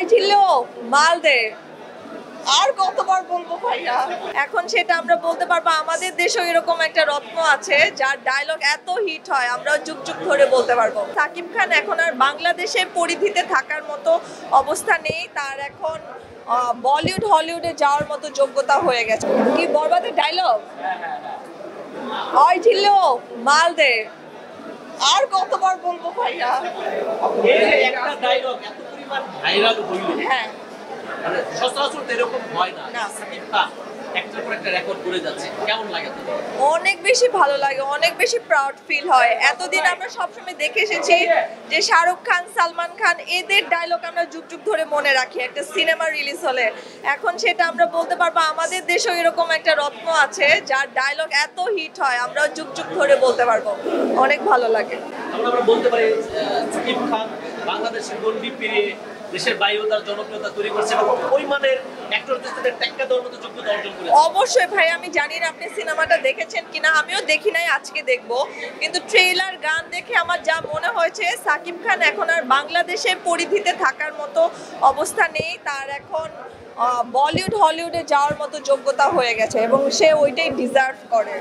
ওই ছিল মাল দে আর কতবার বলবো ভাইয়া। এখন সেটা আমরা বলতে পারবো আমাদের দেশেও এরকম একটা রত্ন আছে যার ডায়লগ এত হিট হয় আমরা যুগ যুগ ধরে বলতে পারবো। সাকিব খান এখন আর বাংলাদেশের পরিধিতে থাকার মতো অবস্থা নেই, তার এখন বলিউড হলিউডে যাওয়ার মতো যোগ্যতা হয়ে গেছে। কি বরবাদের ডায়লগ, ওই ছিল মাল দে আর কতবার বলবো ভাইয়া। একটা ডায়লগ এত পরিমাণ ভাইরাল হইল, হ্যাঁ মানে সচরাচর এরকম হয় না। সাকিব খান একটার পর একটা রেকর্ড করে যাচ্ছে, কেমন লাগে তোমার? অনেক বেশি ভালো লাগে, অনেক বেশি প্রাউড ফিল হয়। এতদিন আমরা সবসময় দেখে এসেছি যে শাহরুখ খান, সালমান খান এদের ডায়লগ আমরা যুগ যুগ ধরে মনে রাখি একটা সিনেমা রিলিজ হলে। এখন সেটা আমরা বলতে পারবো আমাদের দেশেও এরকম একটা রত্ন আছে যার ডায়লগ এত হিট হয় আমরা যুগ যুগ ধরে বলতে পারবো। অনেক ভালো লাগে। আমরা বলতে পারি সাকিব খান বাংলাদেশের গণ্ডি পেরিয়ে দেশের বাইরেও তার জনপ্রিয়তা তৈরি করছে এবং ওই মানের অ্যাক্টরদের সাথে টেক্কা দেওয়ার মতো যোগ্যতা অর্জন করেছে। অবশ্যই ভাই, আমি জানি না আপনি সিনেমাটা দেখেছেন কিনা, আমিও দেখি নাই, আজকে দেখবো। কিন্তু ট্রেলার গান দেখে আমার যা মনে হয়েছে সাকিব খান এখন আর বাংলাদেশের পরিধিতে থাকার মতো অবস্থা নেই, তার এখন বলিউড হলিউডে যাওয়ার মতো যোগ্যতা হয়ে গেছে এবং সে ওইটাই ডিজার্ভ করে।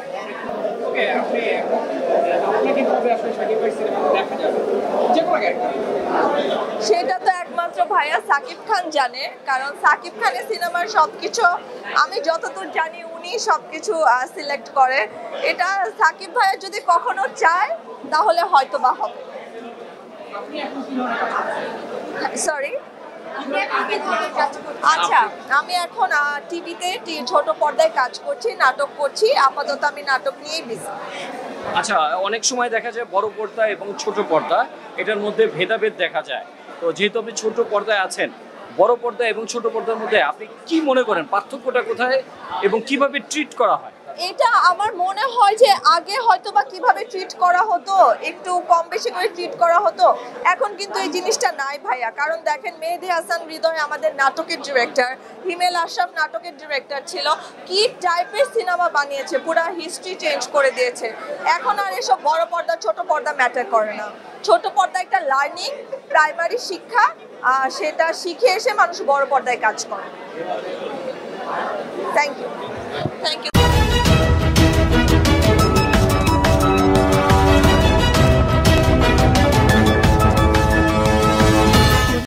সেটা তো একমাত্র ভাইয়া সাকিব খান জানে, কারণ সাকিব খানের সিনেমার সবকিছু আমি যতদূর জানি উনি সবকিছু সিলেক্ট করে। এটা সাকিব ভাইয়া যদি কখনো চায় তাহলে হয়তো বা হবে। সরি, আচ্ছা আমি এখন টিভিতে ছোট পর্দায় কাজ করছি, নাটক করছি, আপাতত আমি নাটক নিয়েই বিজি। আচ্ছা, অনেক সময় দেখা যায় বড় পর্দা এবং ছোট পর্দা এটার মধ্যে ভেদাভেদ দেখা যায়। তো যেহেতু আপনি ছোট পর্দায় আছেন, বড় পর্দা এবং ছোট পর্দার মধ্যে আপনি কি মনে করেন পার্থক্যটা কোথায় এবং কিভাবে ট্রিট করা হয়? এটা আমার মনে হয় যে আগে হয়তো বা কিভাবে ট্রিট করা হতো, একটু কম বেশি করে ট্রিট করা হতো। এখন কিন্তু এই জিনিসটা নাই ভাইয়া, কারণ দেখেন মেহেদী হাসান হৃদয় আমাদের নাটকের ডিরেক্টর, হিমেল আশরাফ নাটকের ডিরেক্টর ছিল, কি টাইপের সিনেমা বানিয়েছে, পুরো হিস্ট্রি চেঞ্জ করে দিয়েছে। এখন আর এসব বড় পর্দা ছোট পর্দা ম্যাটার করে না। ছোট পর্দা একটা লার্নিং, প্রাইমারি শিক্ষা, সেটা শিখে এসে মানুষ বড় পর্দায় কাজ করে। Thank you.